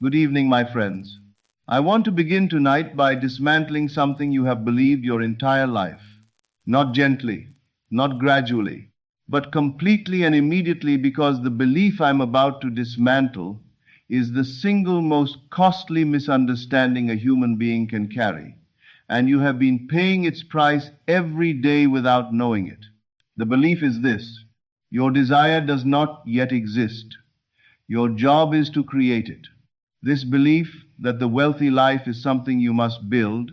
Good evening, my friends. I want to begin tonight by dismantling something you have believed your entire life. Not gently, not gradually, but completely and immediately, because the belief I'm about to dismantle is the single most costly misunderstanding a human being can carry, and you have been paying its price every day without knowing it. The belief is this: your desire does not yet exist. Your job is to create it. This belief that the wealthy life is something you must build,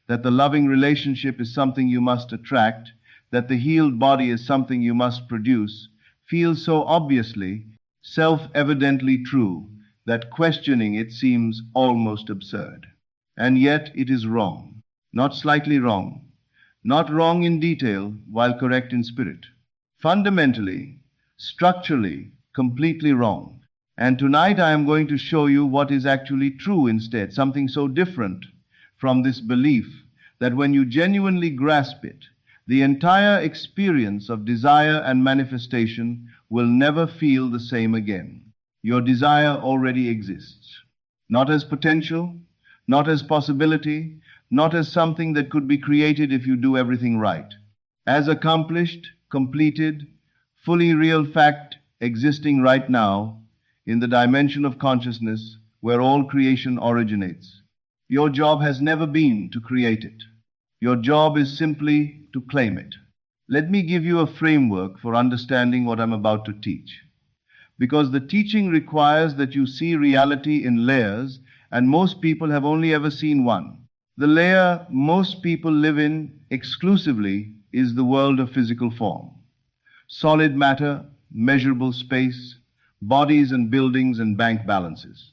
that the loving relationship is something you must attract, that the healed body is something you must produce, feels so obviously, self-evidently true, that questioning it seems almost absurd. And yet it is wrong, not slightly wrong, not wrong in detail while correct in spirit. Fundamentally, structurally, completely wrong. And tonight I am going to show you what is actually true instead, something so different from this belief that when you genuinely grasp it, the entire experience of desire and manifestation will never feel the same again. Your desire already exists, not as potential, not as possibility, not as something that could be created if you do everything right. As accomplished, completed, fully real fact existing right now in the dimension of consciousness where all creation originates. Your job has never been to create it. Your job is simply to claim it. Let me give you a framework for understanding what I'm about to teach. Because the teaching requires that you see reality in layers, and most people have only ever seen one. The layer most people live in exclusively is the world of physical form. Solid matter, measurable space, bodies and buildings and bank balances.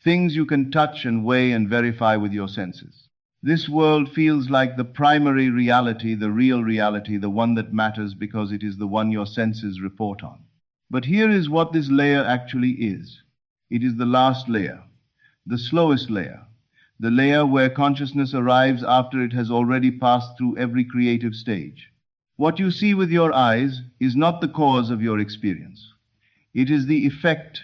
Things you can touch and weigh and verify with your senses. This world feels like the primary reality, the real reality, the one that matters because it is the one your senses report on. But here is what this layer actually is. It is the last layer, the slowest layer, the layer where consciousness arrives after it has already passed through every creative stage. What you see with your eyes is not the cause of your experience. It is the effect,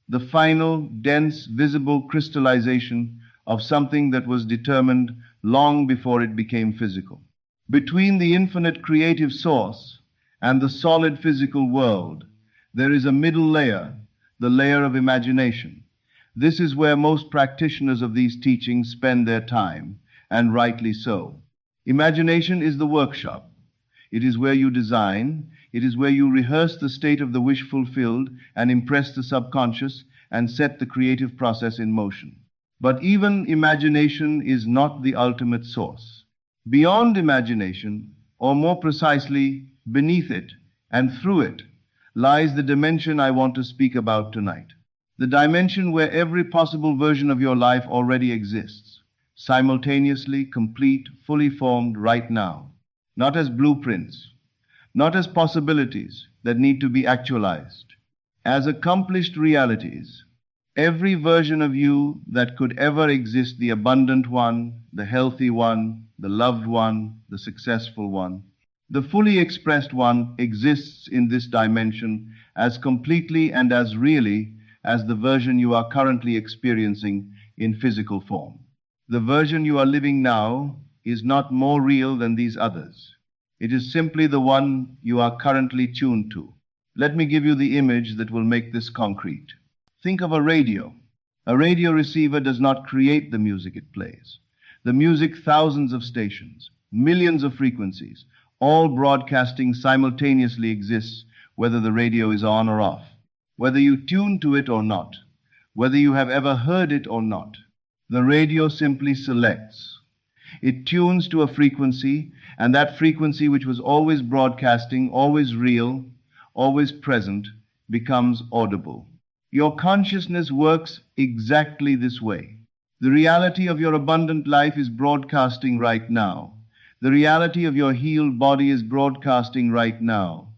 the final, dense, visible crystallization of something that was determined long before it became physical. Between the infinite creative source and the solid physical world, there is a middle layer, the layer of imagination. This is where most practitioners of these teachings spend their time, and rightly so. Imagination is the workshop. It is where you design, it is where you rehearse the state of the wish fulfilled and impress the subconscious and set the creative process in motion. But even imagination is not the ultimate source. Beyond imagination, or more precisely, beneath it and through it, lies the dimension I want to speak about tonight. The dimension where every possible version of your life already exists, simultaneously, complete, fully formed right now. Not as blueprints, not as possibilities that need to be actualized, as accomplished realities. Every version of you that could ever exist, the abundant one, the healthy one, the loved one, the successful one, the fully expressed one, exists in this dimension as completely and as really as the version you are currently experiencing in physical form. The version you are living now is not more real than these others. It is simply the one you are currently tuned to. Let me give you the image that will make this concrete. Think of a radio. A radio receiver does not create the music it plays. The music, thousands of stations, millions of frequencies, all broadcasting simultaneously, exists whether the radio is on or off, whether you tune to it or not, whether you have ever heard it or not. The radio simply selects. It tunes to a frequency, and that frequency, which was always broadcasting, always real, always present, becomes audible. Your consciousness works exactly this way. The reality of your abundant life is broadcasting right now. The reality of your healed body is broadcasting right now.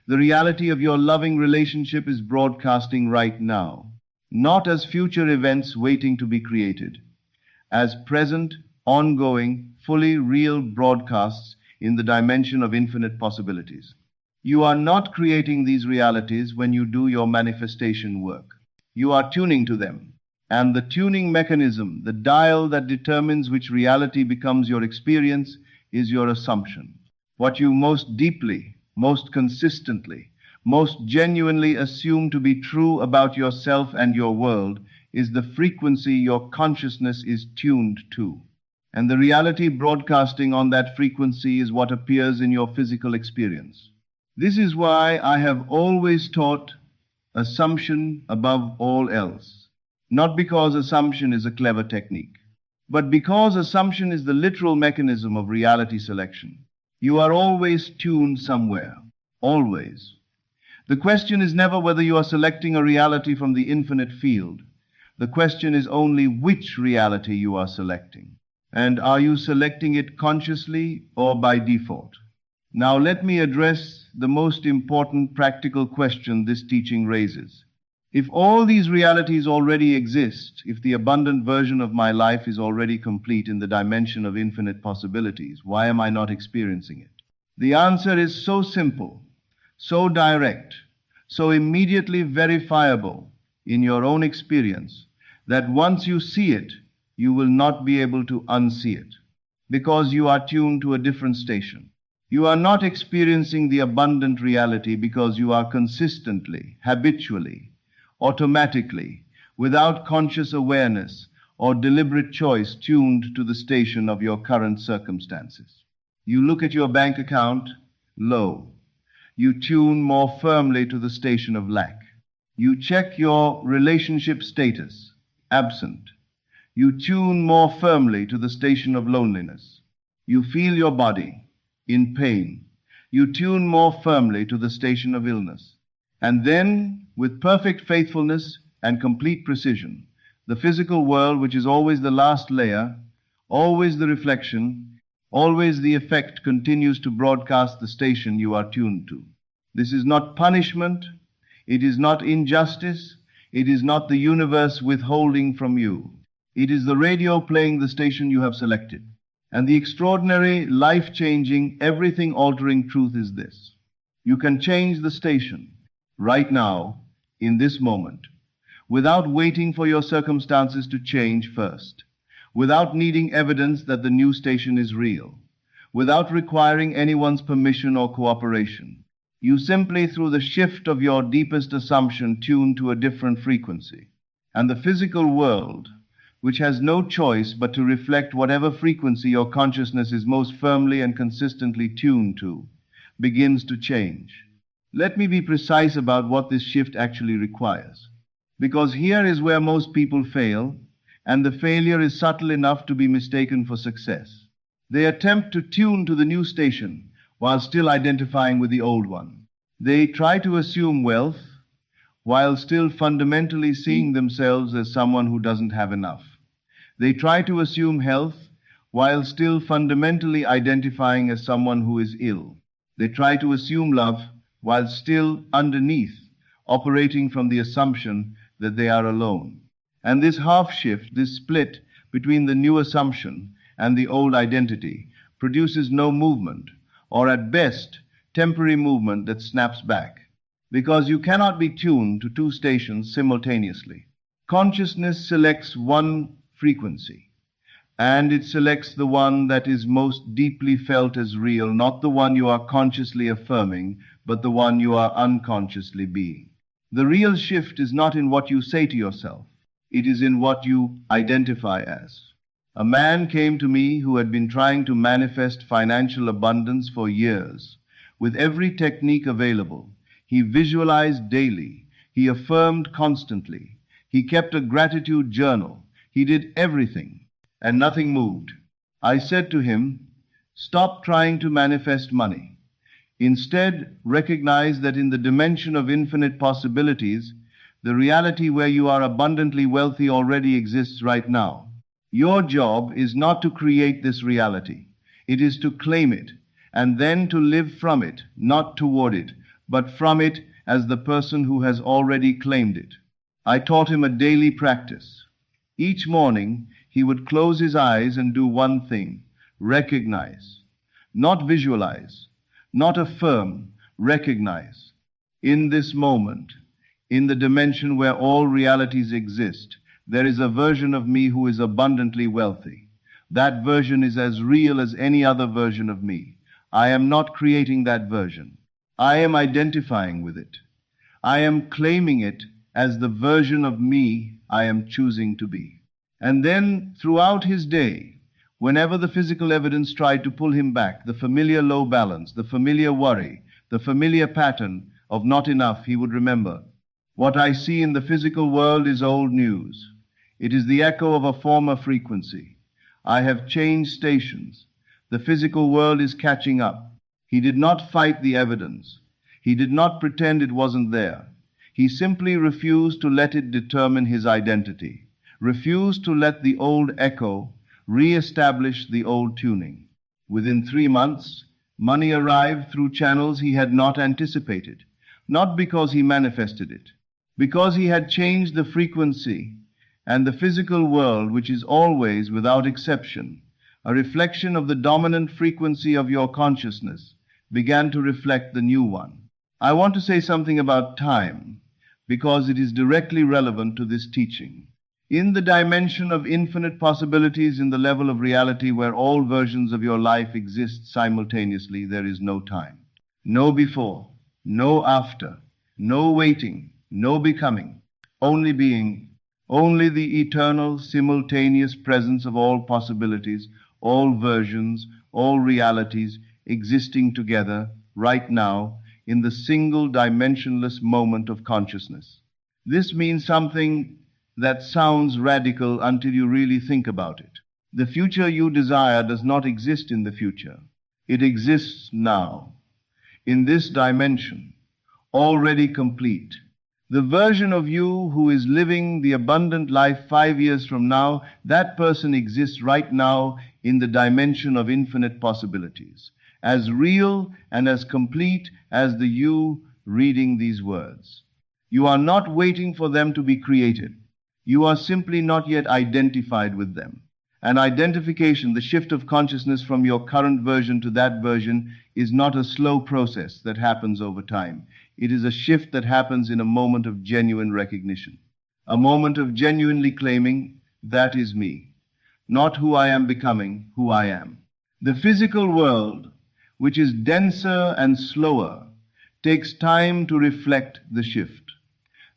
The reality of your loving relationship is broadcasting right now. Not as future events waiting to be created, as present, ongoing, fully real broadcasts in the dimension of infinite possibilities. You are not creating these realities when you do your manifestation work. You are tuning to them. And the tuning mechanism, the dial that determines which reality becomes your experience, is your assumption. What you most deeply, most consistently, most genuinely assume to be true about yourself and your world is the frequency your consciousness is tuned to. And the reality broadcasting on that frequency is what appears in your physical experience. This is why I have always taught assumption above all else. Not because assumption is a clever technique, but because assumption is the literal mechanism of reality selection. You are always tuned somewhere. Always. The question is never whether you are selecting a reality from the infinite field. The question is only which reality you are selecting. And are you selecting it consciously or by default? Now let me address the most important practical question this teaching raises. If all these realities already exist, if the abundant version of my life is already complete in the dimension of infinite possibilities, why am I not experiencing it? The answer is so simple, so direct, so immediately verifiable in your own experience that once you see it, you will not be able to unsee it, because you are tuned to a different station. You are not experiencing the abundant reality because you are consistently, habitually, automatically, without conscious awareness or deliberate choice, tuned to the station of your current circumstances. You look at your bank account, low. You tune more firmly to the station of lack. You check your relationship status, absent. You tune more firmly to the station of loneliness. You feel your body, in pain. You tune more firmly to the station of illness. And then, with perfect faithfulness and complete precision, the physical world, which is always the last layer, always the reflection, always the effect, continues to broadcast the station you are tuned to. This is not punishment, it is not injustice, it is not the universe withholding from you. It is the radio playing the station you have selected. And the extraordinary, life-changing, everything-altering truth is this. You can change the station right now, in this moment, without waiting for your circumstances to change first, without needing evidence that the new station is real, without requiring anyone's permission or cooperation. You simply, through the shift of your deepest assumption, tune to a different frequency. And the physical world, which has no choice but to reflect whatever frequency your consciousness is most firmly and consistently tuned to, begins to change. Let me be precise about what this shift actually requires, because here is where most people fail, and the failure is subtle enough to be mistaken for success. They attempt to tune to the new station while still identifying with the old one. They try to assume wealth while still fundamentally seeing themselves as someone who doesn't have enough. They try to assume health while still fundamentally identifying as someone who is ill. They try to assume love while still underneath operating from the assumption that they are alone. And this half shift, this split between the new assumption and the old identity, produces no movement, or at best, temporary movement that snaps back. Because you cannot be tuned to two stations simultaneously. Consciousness selects one frequency, and it selects the one that is most deeply felt as real, not the one you are consciously affirming, but the one you are unconsciously being. The real shift is not in what you say to yourself, it is in what you identify as. A man came to me who had been trying to manifest financial abundance for years. With every technique available, he visualized daily, he affirmed constantly, he kept a gratitude journal, he did everything, and nothing moved. I said to him, stop trying to manifest money. Instead, recognize that in the dimension of infinite possibilities, the reality where you are abundantly wealthy already exists right now. Your job is not to create this reality. It is to claim it, and then to live from it, not toward it, but from it as the person who has already claimed it. I taught him a daily practice. Each morning, he would close his eyes and do one thing: recognize. Not visualize, not affirm, recognize. In this moment, in the dimension where all realities exist, there is a version of me who is abundantly wealthy. That version is as real as any other version of me. I am not creating that version. I am identifying with it. I am claiming it as the version of me I am choosing to be. And then, throughout his day, whenever the physical evidence tried to pull him back, the familiar low balance, the familiar worry, the familiar pattern of not enough, he would remember, what I see in the physical world is old news. It is the echo of a former frequency. I have changed stations. The physical world is catching up. He did not fight the evidence. He did not pretend it wasn't there. He simply refused to let it determine his identity, refused to let the old echo re-establish the old tuning. Within 3 months, money arrived through channels he had not anticipated, not because he manifested it, because he had changed the frequency, and the physical world, which is always, without exception, a reflection of the dominant frequency of your consciousness, began to reflect the new one. I want to say something about time, because it is directly relevant to this teaching. In the dimension of infinite possibilities, in the level of reality where all versions of your life exist simultaneously, there is no time. No before, no after, no waiting, no becoming, only being, only the eternal, simultaneous presence of all possibilities, all versions, all realities existing together right now in the single dimensionless moment of consciousness. This means something that sounds radical until you really think about it. The future you desire does not exist in the future. It exists now, in this dimension, already complete. The version of you who is living the abundant life 5 years from now, that person exists right now in the dimension of infinite possibilities, as real and as complete as the you reading these words. You are not waiting for them to be created. You are simply not yet identified with them. An identification, the shift of consciousness from your current version to that version, is not a slow process that happens over time. It is a shift that happens in a moment of genuine recognition, a moment of genuinely claiming, that is me, not who I am becoming, who I am. The physical world, which is denser and slower, takes time to reflect the shift.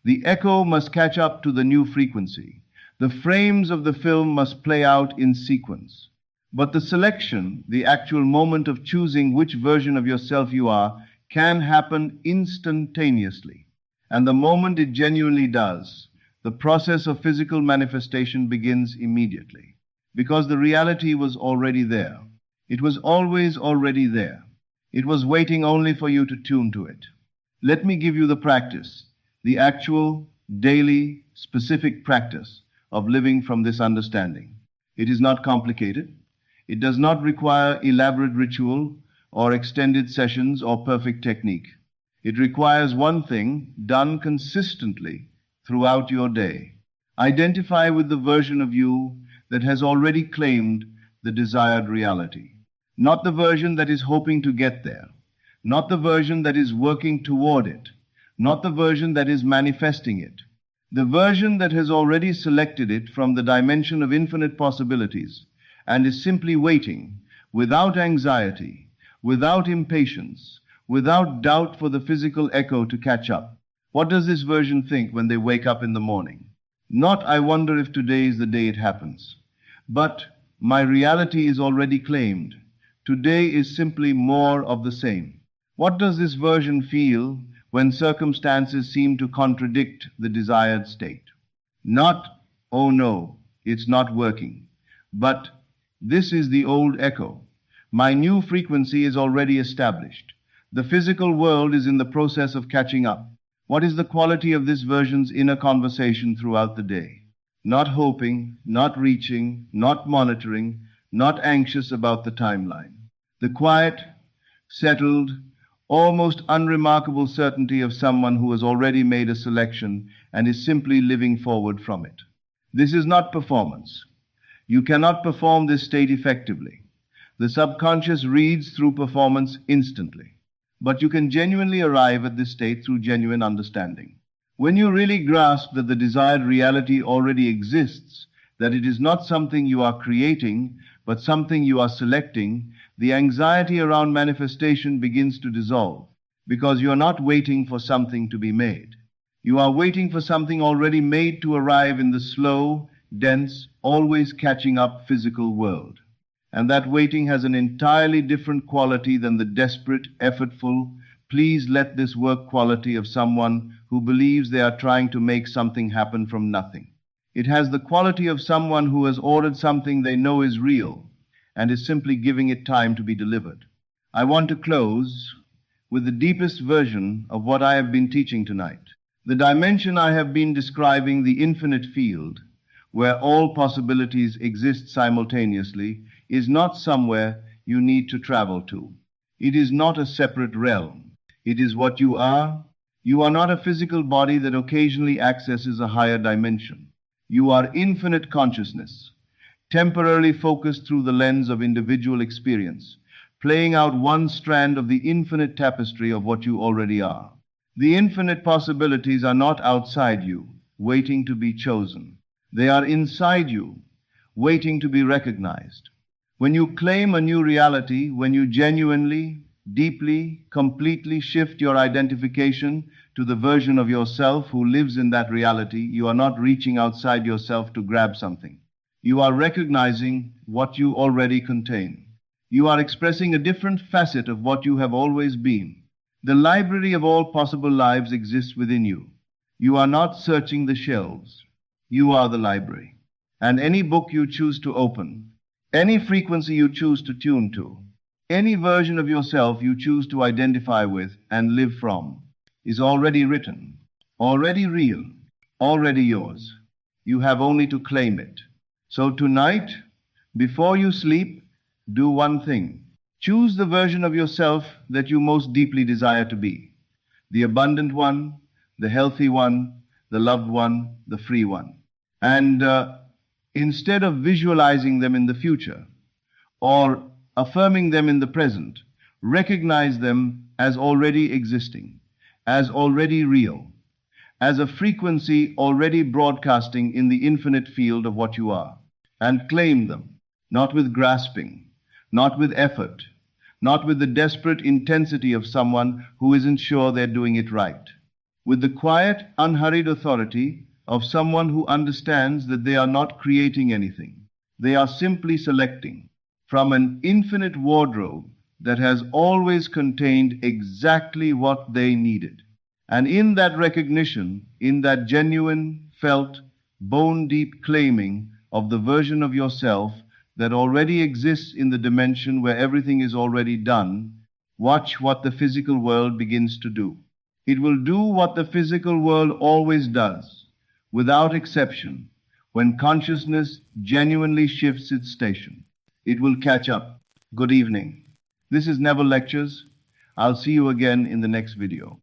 The echo must catch up to the new frequency. The frames of the film must play out in sequence. But the selection, the actual moment of choosing which version of yourself you are, can happen instantaneously. And the moment it genuinely does, the process of physical manifestation begins immediately. Because the reality was already there. It was always already there. It was waiting only for you to tune to it. Let me give you the practice, the actual, daily, specific practice of living from this understanding. It is not complicated. It does not require elaborate ritual or extended sessions or perfect technique. It requires one thing done consistently throughout your day. Identify with the version of you that has already claimed the desired reality. Not the version that is hoping to get there. Not the version that is working toward it. Not the version that is manifesting it. The version that has already selected it from the dimension of infinite possibilities and is simply waiting, without anxiety, without impatience, without doubt for the physical echo to catch up. What does this version think when they wake up in the morning? Not, I wonder if today is the day it happens, but my reality is already claimed. Today is simply more of the same. What does this version feel when circumstances seem to contradict the desired state? Not, oh no, it's not working, but this is the old echo. My new frequency is already established. The physical world is in the process of catching up. What is the quality of this version's inner conversation throughout the day? Not hoping, not reaching, not monitoring, not anxious about the timeline. The quiet, settled, almost unremarkable certainty of someone who has already made a selection and is simply living forward from it. This is not performance. You cannot perform this state effectively. The subconscious reads through performance instantly. But you can genuinely arrive at this state through genuine understanding. When you really grasp that the desired reality already exists, that it is not something you are creating, but something you are selecting, the anxiety around manifestation begins to dissolve, because you are not waiting for something to be made. You are waiting for something already made to arrive in the slow, dense, always catching up physical world. And that waiting has an entirely different quality than the desperate, effortful, please let this work quality of someone who believes they are trying to make something happen from nothing. It has the quality of someone who has ordered something they know is real and is simply giving it time to be delivered. I want to close with the deepest version of what I have been teaching tonight. The dimension I have been describing, the infinite field, where all possibilities exist simultaneously, is not somewhere you need to travel to. It is not a separate realm. It is what you are. You are not a physical body that occasionally accesses a higher dimension. You are infinite consciousness, temporarily focused through the lens of individual experience, playing out one strand of the infinite tapestry of what you already are. The infinite possibilities are not outside you, waiting to be chosen. They are inside you, waiting to be recognized. When you claim a new reality, when you genuinely, deeply, completely shift your identification to the version of yourself who lives in that reality, you are not reaching outside yourself to grab something. You are recognizing what you already contain. You are expressing a different facet of what you have always been. The library of all possible lives exists within you. You are not searching the shelves. You are the library. And any book you choose to open, any frequency you choose to tune to, any version of yourself you choose to identify with and live from, is already written, already real, already yours. You have only to claim it. So tonight, before you sleep, do one thing. Choose the version of yourself that you most deeply desire to be. The abundant one, the healthy one, the loved one, the free one. And instead of visualizing them in the future or affirming them in the present, recognize them as already existing, as already real, as a frequency already broadcasting in the infinite field of what you are, and claim them, not with grasping, not with effort, not with the desperate intensity of someone who isn't sure they're doing it right, with the quiet, unhurried authority of someone who understands that they are not creating anything. They are simply selecting from an infinite wardrobe that has always contained exactly what they needed. And in that recognition, in that genuine, felt, bone-deep claiming of the version of yourself that already exists in the dimension where everything is already done, watch what the physical world begins to do. It will do what the physical world always does, without exception, when consciousness genuinely shifts its station. It will catch up. Good evening. This is Neville Lectures. I'll see you again in the next video.